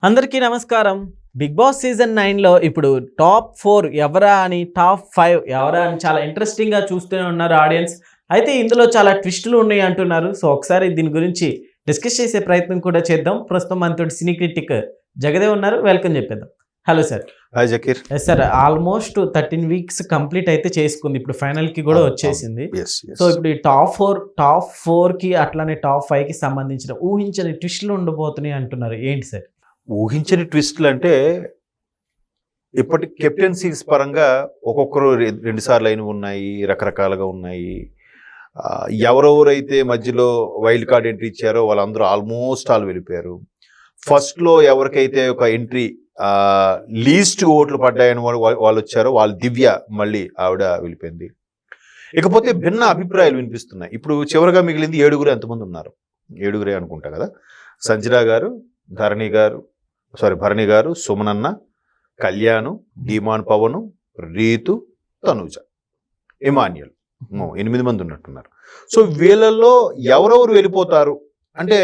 అందరికీ నమస్కారం. Big boss season 9లో ఇప్పుడు టాప్ 4 ఎవరా అని, టాప్ 5 ఎవరా అని చాలా ఇంట్రెస్టింగ్గా చూస్తూనే ఉన్నారు ఆడియన్స్. అయితే ఇందులో చాలా ట్విస్టులు ఉన్నాయి అంటున్నారు. సో ఒకసారి దీని గురించి డిస్కస్ చేసే ప్రయత్నం కూడా చేద్దాం. ప్రస్తుతం మనతోటి సినీ క్రిటిక్ జగదేవ్ ఉన్నారు. వెల్కమ్ చెప్పేద్దాం. Hello sir. Hi Zakir. Yes sir, almost 13 weeks complete అయితే చేసుకుంది. ఇప్పుడు ఫైనల్కి కూడా వచ్చేసింది. సో ఇప్పుడు ఈ టాప్ 4కి అట్లానే టాప్ 5కి సంబంధించిన ఊహించని ట్విస్టులు ఉండబోతున్నాయి అంటున్నారు. ఏంటి సార్ ఊహించని ట్విస్టులు అంటే, ఇప్పటి కెప్టెన్సీస్ పరంగా ఒక్కొక్కరు 2 సార్లు అయినవి ఉన్నాయి, రకరకాలుగా ఉన్నాయి. ఎవరెవరైతే మధ్యలో వైల్డ్ కార్డ్ ఎంట్రీ ఇచ్చారో వాళ్ళందరూ ఆల్మోస్ట్ ఆల్ వెళ్ళిపోయారు. ఫస్ట్లో ఎవరికైతే ఒక ఎంట్రీ లీస్ట్ ఓట్లు పడ్డాయని వాళ్ళు వచ్చారో వాళ్ళు దివ్య, మళ్ళీ ఆవిడ వెళ్ళిపోయింది. ఇకపోతే భిన్న అభిప్రాయాలు వినిపిస్తున్నాయి. ఇప్పుడు చివరిగా మిగిలింది 7 ఎంతమంది ఉన్నారు, 7 అనుకుంటా కదా. సంజన గారు, భరణి గారు, సుమనన్న, కళ్యాణ్, డీమాన్ పవన్, రీతు, తనూజ, ఇమాన్యుల్, 8 మంది ఉన్నట్టున్నారు. సో వీళ్ళల్లో ఎవరెవరు వెళ్ళిపోతారు అంటే,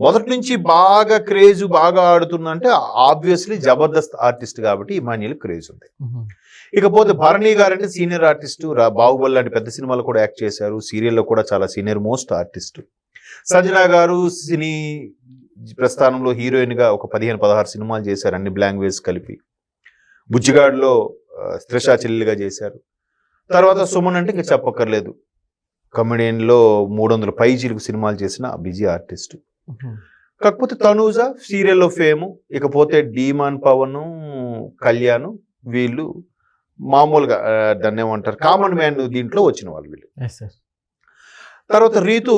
మొదటి నుంచి బాగా క్రేజ్ బాగా ఆడుతుందంటే ఆబ్వియస్లీ జబర్దస్త్ ఆర్టిస్ట్ కాబట్టి ఇమాన్యుల్ క్రేజ్ ఉంది. ఇకపోతే భరణి గారు అంటే సీనియర్ ఆర్టిస్టు, బాహుబలి లాంటి పెద్ద సినిమాలు కూడా యాక్ట్ చేశారు, సీరియల్లో కూడా చాలా సీనియర్ మోస్ట్ ఆర్టిస్టు. సంజన గారు సినీ ప్రస్థానంలో హీరోయిన్గా ఒక 15-16 సినిమాలు చేశారు, అన్ని లాంగ్వేజ్ కలిపి. బుజ్జిగాడులో త్రిషా చెల్లెలుగా చేశారు. తర్వాత సుమన్ అంటే ఇంకా చెప్పక్కర్లేదు, కమెడియన్లో 300 పైచీలకు సినిమాలు చేసిన బిజీ ఆర్టిస్ట్. కాకపోతే తనూజ సీరియల్లో ఫేము. ఇకపోతే డీమాన్ పవన్, కళ్యాణ్, వీళ్ళు మామూలుగా దాన్ని ఏమంటారు, కామన్ మ్యాన్ దీంట్లో వచ్చిన వాళ్ళు వీళ్ళు. తర్వాత రీతు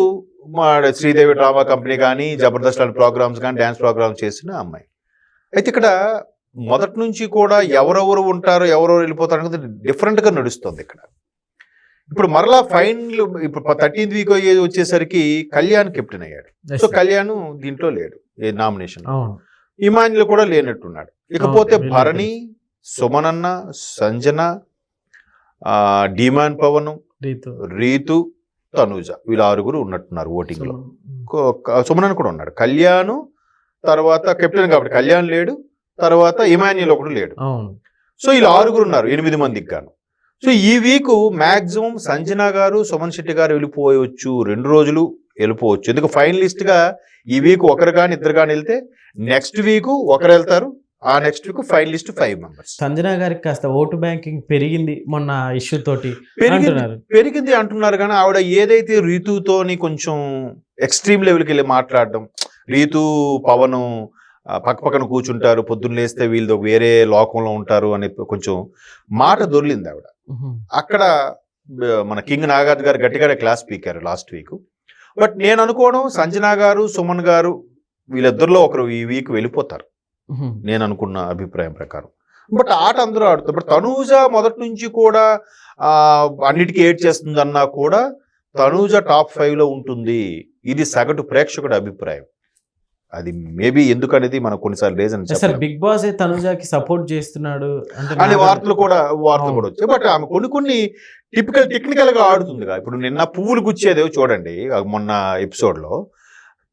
మా శ్రీదేవి డ్రామా కంపెనీ కానీ, జబర్దస్త్ లాంటి ప్రోగ్రామ్స్ కానీ, డ్యాన్స్ ప్రోగ్రామ్స్ చేసిన అమ్మాయి. అయితే ఇక్కడ మొదటి నుంచి కూడా ఎవరెవరు ఉంటారో, ఎవరెవరు వెళ్ళిపోతారు అనేది డిఫరెంట్గా నడుస్తుంది ఇక్కడ. ఇప్పుడు మరలా ఫైనల్, ఇప్పుడు 13th వీక్ వచ్చేసరికి కళ్యాణ్ కెప్టెన్ అయ్యాడు. సో కళ్యాణ్ దీంట్లో లేడు ఏ నామినేషన్. ఇమాన్యుల్ కూడా లేనట్టున్నాడు. ఇకపోతే భరణి, సుమనన్న, సంజన, డీమాన్ పవన్, రీతు, తనూజ, వీళ్ళు 6 ఉన్నట్టున్నారు ఓటింగ్ లో. సుమనన్ కూడా ఉన్నాడు. కళ్యాణ్ తర్వాత కెప్టెన్ కాబట్టి కళ్యాణ్ లేడు, తర్వాత ఇమాన్యుల్ ఒకడు లేడు. సో వీళ్ళు 6 ఉన్నారు 8 మందికి గాను. సో ఈ వీక్ మాక్సిమం సంజన గారు, సుమన్ శెట్టి గారు వెళ్ళిపోవచ్చు, 2 రోజులు వెళ్ళిపోవచ్చు. ఎందుకు ఫైనలిస్ట్ గా ఈ వీక్ ఒకరు కానీ 2 కానీ వెళ్తే, నెక్స్ట్ వీక్ ఒకరు వెళ్తారు, ఆ next week finalist 5 members. Sanjana గారికి కాస్త ఓటు బ్యాంకింగ్ పెరిగింది మొన్న ఇష్యూ తోటి పెరిగింది అంటున్నారు. కానీ ఆవిడ ఏదైతే రీతుతోని కొంచెం ఎక్స్ట్రీమ్ లెవెల్కి వెళ్ళి మాట్లాడడం, రీతు పవన్ పక్కపక్కన కూర్చుంటారు, పొద్దున్న లేస్తే వీళ్ళు వేరే లోకంలో ఉంటారు అనే కొంచెం మాట దొరికింది ఆవిడ. అక్కడ మన కింగ్ నాగార్జున గారు గట్టిగానే క్లాస్ పీకారు లాస్ట్ వీక్. బట్ నేను అనుకోవడం సంజన గారు, సుమన్ గారు వీళ్ళిద్దరిలో ఒకరు ఈ వీక్ వెళ్ళిపోతారు నేను అనుకున్న అభిప్రాయం ప్రకారం. బట్ ఆట అందరూ ఆడుతారు. బట్ తనూజ మొదటి నుంచి కూడా అన్నిటికీ ఏడ్ చేస్తుందన్నా కూడా తనూజ టాప్ 5లో ఉంటుంది. ఇది సగటు ప్రేక్షకుడి అభిప్రాయం. అది మేబీ ఎందుకనేది మనం కొన్నిసార్లు రీజన్ సార్, బిగ్ బాస్ తనూజకి సపోర్ట్ చేస్తున్నాడు అనే వార్తలు కూడా వచ్చాయి. బట్ ఆమె కొన్ని టెక్నికల్ గా ఆడుతుంది. ఇప్పుడు నిన్న పువ్వులు గుచ్చేదేవో చూడండి, మొన్న ఎపిసోడ్ లో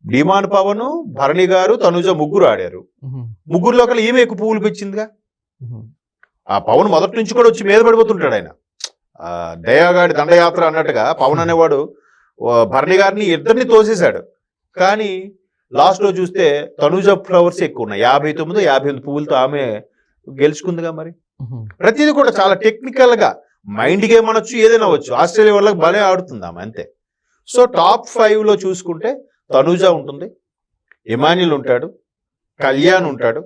డీమాన్ పవన్, భరణి గారు, తనూజ 3 ఆడారు. 3లో ఒకళ్ళు ఈమె ఎక్కువ పువ్వులు పిచ్చిందిగా. ఆ పవన్ మొదటి నుంచి కూడా వచ్చి మీద పడిపోతుంటాడు. ఆయన దయాగాడి దండయాత్ర అన్నట్టుగా పవన్ అనేవాడు భరణి గారిని ఇద్దరిని తోసేశాడు. కానీ లాస్ట్ లో చూస్తే తనూజ ఫ్లవర్స్ ఎక్కువ ఉన్నాయి, 59 పువ్వులతో ఆమె గెలుచుకుందిగా. మరి ప్రతిదీ కూడా చాలా టెక్నికల్ గా, మైండ్ గేమ్ అనొచ్చు, ఏదైనా అవ్వచ్చు. ఆస్ట్రేలియా వాళ్ళకి భలే ఆడుతుంది ఆమె, అంతే. సో టాప్ 5లో చూసుకుంటే తనూజ ఉంటుంది, ఇమాన్యుల్ ఉంటాడు, కళ్యాణ్ ఉంటాడు,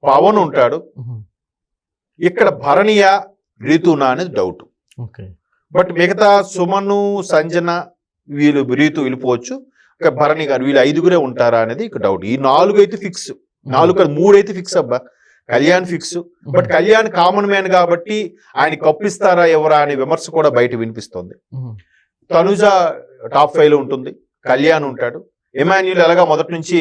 పవన్ ఉంటాడు. ఇక్కడ భరణియా, రీతునా అనేది డౌట్. బట్ మిగతా సుమను, సంజన, రీతు వెళ్ళిపోవచ్చు. భరణి గారు, వీళ్ళు 5 ఉంటారా అనేది డౌట్. ఈ 4 అయితే ఫిక్స్, 3 అయితే ఫిక్స్ అబ్బా. Kalyan fix. But Kalyan common man కాబట్టి ఆయన కప్పిస్తారా ఎవరా అనే విమర్శ కూడా బయట వినిపిస్తుంది. తనూజ టాప్ 5లో ఉంటుంది, కళ్యాణ్ ఉంటాడు. ఇమాన్యుల్ ఎలాగా మొదటి నుంచి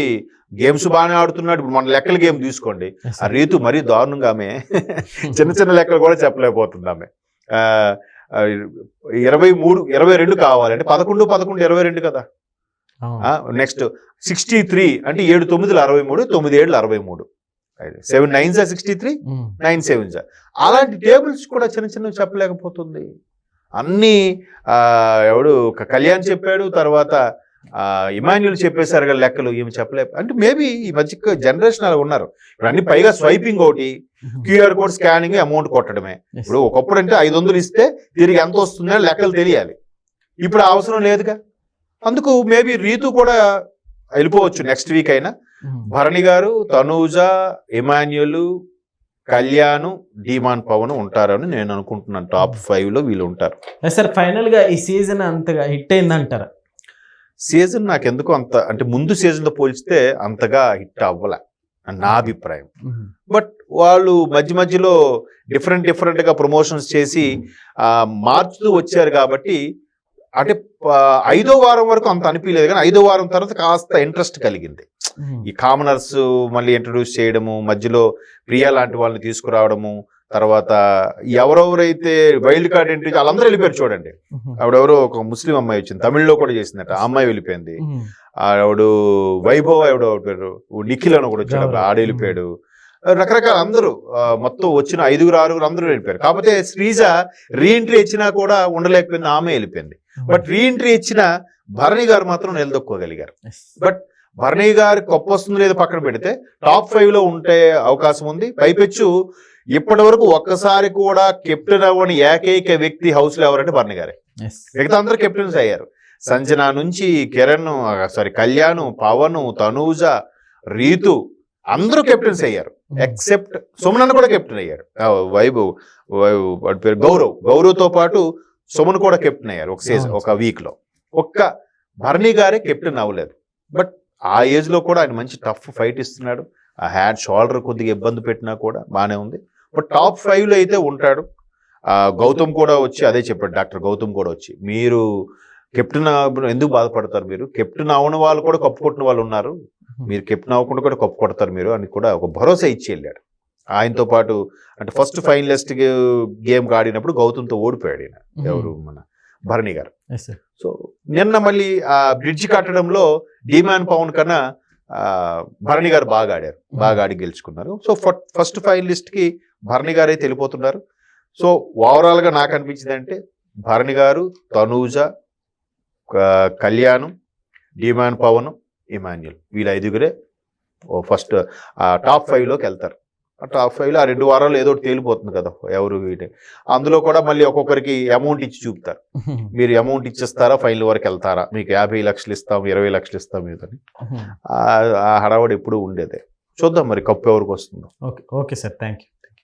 గేమ్స్ బాగానే ఆడుతున్నాడు. ఇప్పుడు మన లెక్కల గేమ్ తీసుకోండి, ఆ రీతు మరీ దారుణంగా ఆమె చిన్న లెక్కలు కూడా చెప్పలేకపోతుంది. ఆమె 23, 22 కావాలి అంటే 11, 22 కదా. నెక్స్ట్ 63 అంటే 7 9 63, 9 7 63, 7 9 63, 9 7. అలాంటి టేబుల్స్ కూడా చిన్న చిన్నవి చెప్పలేకపోతుంది. అన్నీ ఎవడు కళ్యాణ్ చెప్పాడు, తర్వాత ఇమాన్యుల్ చెప్పేశారు కదా లెక్కలు, ఏమి చెప్పలేక. అంటే మేబీ ఈ మధ్య జనరేషన్ అలా ఉన్నారు. ఇప్పుడు అన్ని పైగా స్వైపింగ్ ఒకటి, క్యూఆర్ కోడ్ స్కానింగ్, అమౌంట్ కొట్టడమే. ఇప్పుడు ఒకప్పుడు అంటే 500 ఇస్తే తిరిగి ఎంత వస్తుందని లెక్కలు తెలియాలి. ఇప్పుడు అవసరం లేదుగా. అందుకు మేబీ రీతు కూడా వెళ్ళిపోవచ్చు నెక్స్ట్ వీక్ అయినా. భరణి గారు, తనూజ, ఇమాన్యుల్, కళ్యాణ్, డీమాన్ పవన్ ఉంటారని నేను అనుకుంటున్నాను. టాప్ 5 లో వీళ్ళు ఉంటారు. సార్ ఫైనల్ గా ఈ సీజన్ అంతగా హిట్ అయిందంటారా? సీజన్ నాకెందుకు అంత, అంటే ముందు సీజన్తో పోల్చితే అంతగా హిట్ అవ్వలే నా అభిప్రాయం. బట్ వాళ్ళు మధ్య మధ్యలో డిఫరెంట్ గా ప్రమోషన్స్ చేసి మార్చుతూ వచ్చారు కాబట్టి, అంటే 5వ వారం వరకు అంత అనిపించలేదు, కానీ 5వ వారం తర్వాత కాస్త ఇంట్రెస్ట్ కలిగింది. ఈ కామనర్స్ మళ్ళీ ఇంట్రడ్యూస్ చేయడము, మధ్యలో ప్రియా లాంటి వాళ్ళని తీసుకురావడము, తర్వాత ఎవరెవరైతే వైల్డ్ కార్డ్ ఎంట్రీ వాళ్ళందరూ వెళ్ళిపోయారు చూడండి. ఆవిడెవరో ఒక ముస్లిం అమ్మాయి వచ్చింది, తమిళ్లో కూడా చేసిందట, ఆ అమ్మాయి వెళ్ళిపోయింది. ఆవిడు వైభవ్ ఎవడో నిఖిల్ అని కూడా వచ్చాడు, ఆడ వెళ్ళిపోయాడు. రకరకాల అందరూ మొత్తం వచ్చిన 5 6 అందరూ వెళ్ళిపోయారు. కాకపోతే శ్రీజ రీఎంట్రీ ఇచ్చినా కూడా ఉండలేకపోయింది, ఆమె వెళ్ళిపోయింది. బట్ రీఎంట్రీ ఇచ్చిన భరణి గారు మాత్రం నిలదొక్కోగలిగారు. బట్ భరణి గారి గొప్ప వస్తుంది లేదు పక్కన పెడితే టాప్ 5 లో ఉంటే అవకాశం ఉంది. పైపెచ్చు ఇప్పటి వరకు ఒక్కసారి కూడా కెప్టెన్ అవ్వని ఏకైక వ్యక్తి హౌస్ లో ఎవరంటే భరణి గారే. మిగతా అందరూ కెప్టెన్స్ అయ్యారు. సంజన నుంచి కిరణ్, కళ్యాణ్, పవన్, తనూజ, రీతు అందరూ కెప్టెన్స్ అయ్యారు. ఎక్సెప్ట్ సుమన్ కూడా కెప్టెన్ అయ్యాడు. వైభవ్ వాడి పేరు గౌరవ్తో పాటు సుమన్ కూడా కెప్టెన్ అయ్యారు ఒక సీజన్, ఒక వీక్ లో. ఒక్క భరణి గారే కెప్టెన్ అవ్వలేదు. బట్ ఆ ఏజ్ లో కూడా ఆయన మంచి టఫ్ ఫైట్ ఇస్తున్నాడు. ఆ హ్యాడ్ షోల్డర్ కొద్దిగా ఇబ్బంది పెట్టినా కూడా బాగానే ఉంది. బట్ టాప్ 5 లో అయితే ఉంటాడు. గౌతమ్ కూడా వచ్చి అదే చెప్పాడు, డాక్టర్ గౌతమ్ కూడా వచ్చి, మీరు కెప్టెన్ ఎందుకు బాధపడతారు, మీరు కెప్టెన్ అవని వాళ్ళు కూడా కప్పు కొట్టిన వాళ్ళు ఉన్నారు, మీరు కెప్టెన్ అవ్వకుండా కూడా కప్పు కొడతారు మీరు అని కూడా ఒక భరోసా ఇచ్చి వెళ్ళాడు. ఆయనతో పాటు అంటే ఫస్ట్ ఫైనలిస్ట్ గేమ్ ఆడినప్పుడు గౌతమ్తో ఓడిపోయాడు ఈయన, ఎవరు మన భరణి గారు. సో నిన్న మళ్ళీ ఆ బ్రిడ్జ్ కట్టడంలో డీమాన్ పవన్ కన్నా భరణి గారు బాగా ఆడారు, బాగా ఆడి గెలుచుకున్నారు. సో ఫస్ట్ ఫైనలిస్ట్ కి భరణి గారే వెళ్ళిపోతున్నారు. సో ఓవరాల్ గా నాకు అనిపించింది అంటే భరణి గారు, తనూజ, కళ్యాణ్, డీమాన్ పవన్, ఇమాన్యుల్ వీళ్ళ 5గురే ఫస్ట్ టాప్ 5 లోకి వెళ్తారు. ఆ టాప్ 5 లో ఆ 2 వారాల్లో ఏదో తేలిపోతుంది కదా ఎవరు వీటి. అందులో కూడా మళ్ళీ ఒక్కొక్కరికి అమౌంట్ ఇచ్చి చూపుతారు, మీరు అమౌంట్ ఇచ్చేస్తారా, ఫైనల్ వరకు వెళ్తారా, మీకు 50 లక్షలు ఇస్తాం, 20 లక్షలు ఇస్తాం మీదని. ఆ హడావడి ఎప్పుడు ఉండేదే. చూద్దాం మరి కప్పు ఎవరికి వస్తుందో. Okay sir, thank you.